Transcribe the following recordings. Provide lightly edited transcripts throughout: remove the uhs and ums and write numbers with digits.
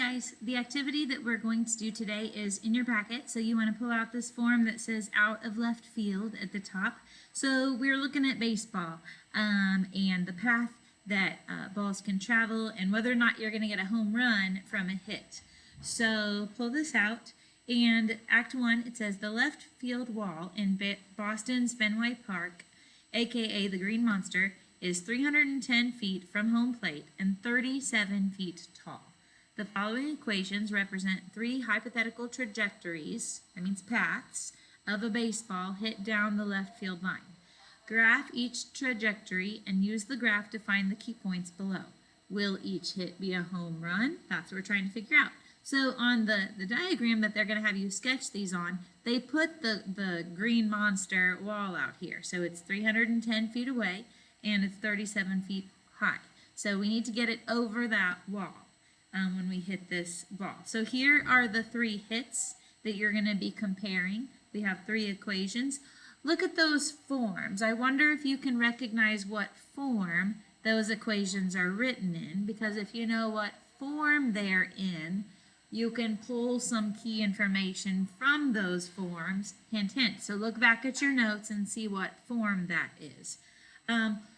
guys, the activity that we're going to do today is in your packet. So you want to pull out this form that says out of left field at the top. So we're looking at baseball and the path that balls can travel and whether or not you're going to get a home run from a hit. So pull this out, and Act 1, it says the left field wall in Boston's Fenway Park, aka the Green Monster, is 310 feet from home plate and 37 feet tall. The following equations represent three hypothetical trajectories, that means paths, of a baseball hit down the left field line. Graph each trajectory and use the graph to find the key points below. Will each hit be a home run? That's what we're trying to figure out. So on the diagram that they're going to have you sketch these on, they put the green monster wall out here. So it's 310 feet away and it's 37 feet high. So we need to get it over that wall when we hit this ball. So here are the three hits that you're going to be comparing. We have three equations. Look at those forms. I wonder if you can recognize what form those equations are written in, because if you know what form they're in, you can pull some key information from those forms, hint, hint. So look back at your notes and see what form that is.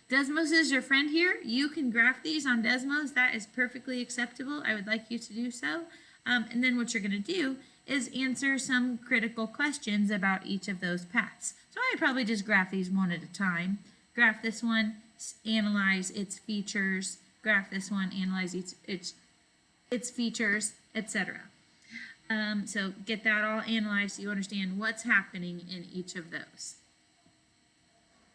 Desmos is your friend here. You can graph these on Desmos. That is perfectly acceptable. I would like you to do so. And then what you're going to do is answer some critical questions about each of those paths. So I'd probably just graph these one at a time. Graph this one, analyze its features. Graph this one, analyze its features, etc. So get that all analyzed so you understand what's happening in each of those.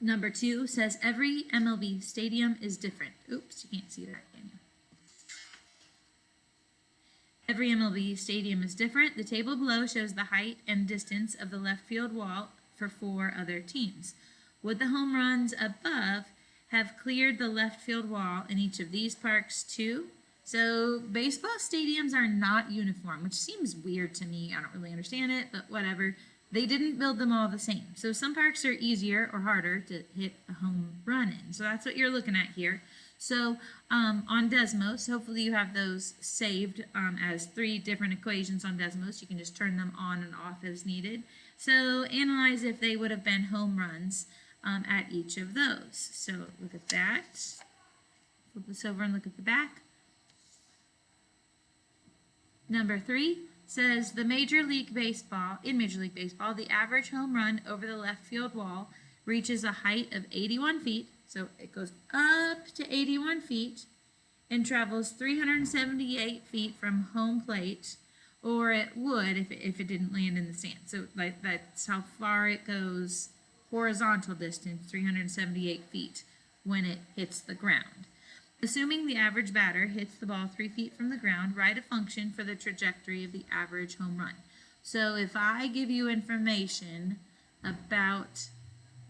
Number 2 says every MLB stadium is different. Oops, you can't see that, can you? Every MLB stadium is different. The table below shows the height and distance of the left field wall for 4 other teams. Would the home runs above have cleared the left field wall in each of these parks too? So baseball stadiums are not uniform, which seems weird to me. I don't really understand it, but whatever. They didn't build them all the same. So some parks are easier or harder to hit a home run in. So that's what you're looking at here. So on Desmos, hopefully you have those saved as 3 different equations on Desmos. You can just turn them on and off as needed. So analyze if they would have been home runs at each of those. So look at that. Flip this over and look at the back. Number 3 says in Major League Baseball, the average home run over the left field wall reaches a height of 81 feet. So it goes up to 81 feet and travels 378 feet from home plate, or it would if it didn't land in the sand. So that's how far it goes horizontal distance, 378 feet when it hits the ground. Assuming the average batter hits the ball 3 feet from the ground, write a function for the trajectory of the average home run. So if I give you information about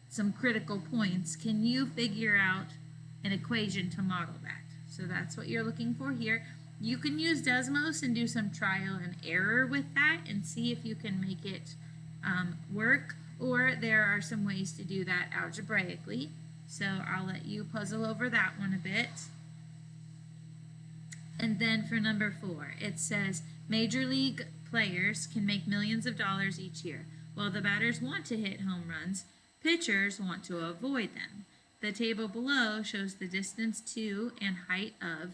some critical points, can you figure out an equation to model that? So that's what you're looking for here. You can use Desmos and do some trial and error with that and see if you can make it work, or there are some ways to do that algebraically. So I'll let you puzzle over that one a bit. And then for number 4, it says Major League players can make millions of dollars each year. While the batters want to hit home runs, pitchers want to avoid them. The table below shows the distance to and height of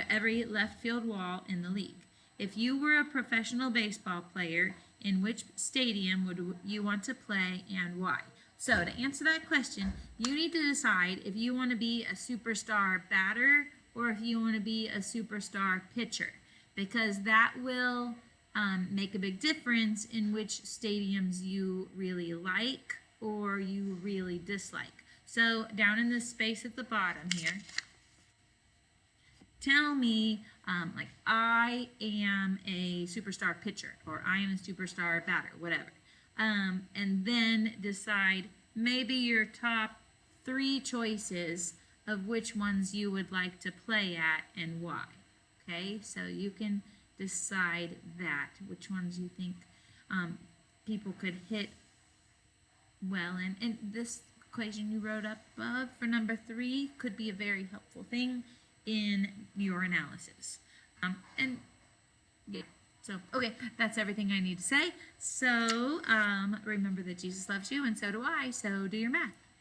every left field wall in the league. If you were a professional baseball player, in which stadium would you want to play and why? So to answer that question, you need to decide if you want to be a superstar batter or if you want to be a superstar pitcher, because that will make a big difference in which stadiums you really like or you really dislike. So down in this space at the bottom here, tell me like I am a superstar pitcher or I am a superstar batter, whatever. And then decide maybe your top 3 choices of which ones you would like to play at and why. Okay, so you can decide that, which ones you think people could hit well in. And this equation you wrote up above for number 3 could be a very helpful thing in your analysis. And Yeah. So, okay, that's everything I need to say. So, remember that Jesus loves you, and so do I. So, do your math.